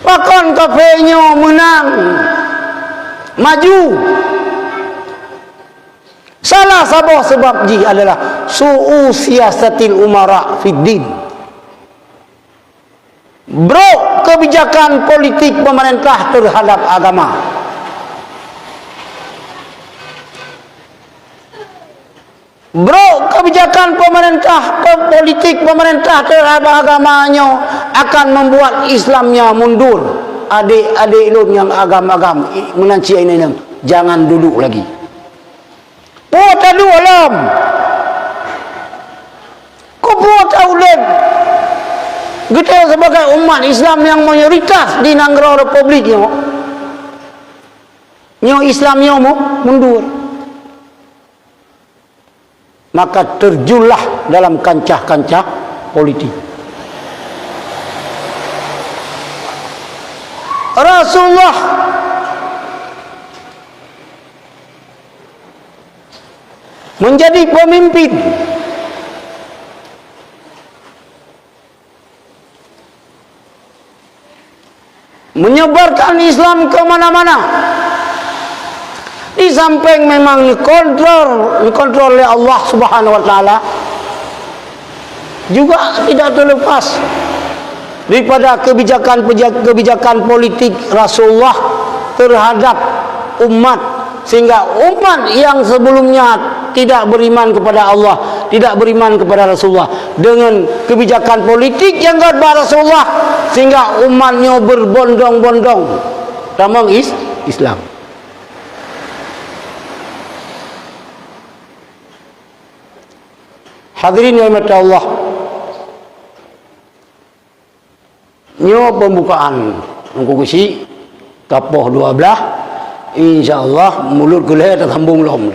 bahkan kafirnya menang, maju. Salah satu sebab ji adalah su'u siasatil umara fid din. Bro, kebijakan politik pemerintah terhadap agama. Bro, kebijakan pemerintah, politik pemerintah terhadap agamanya akan membuat Islamnya mundur. Adik-adik lu yang agam-agam menanci ini jangan duduk lagi. Buat adu alam. Kau buat alam. Kita sebagai umat Islam yang mayoritas di negara republiknya, Islamnya mundur. Maka terjunlah dalam kancah-kancah politik. Rasulullah menjadi pemimpin menyebarkan Islam ke mana-mana. Di samping memang dikontrol oleh Allah Subhanahu wa taala, juga tidak terlepas daripada kebijakan politik Rasulullah terhadap umat, sehingga umat yang sebelumnya tidak beriman kepada Allah, tidak beriman kepada Rasulullah, dengan kebijakan politik yang kepada Rasulullah, sehingga umatnya berbondong-bondong dalam Islam. Hadirin yang dirahmati Allah, nyo pembukaan ngkukusi tapoh 12, insyaallah mulut kuliah tersambung lom.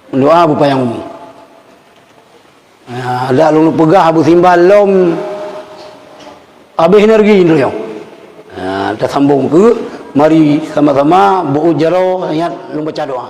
Doa bupayang umi. Ada lulu pegah abu simbal lom habis energi tu yo. Tersambung ke, mari sama-sama beujaro ayat lu baca doa.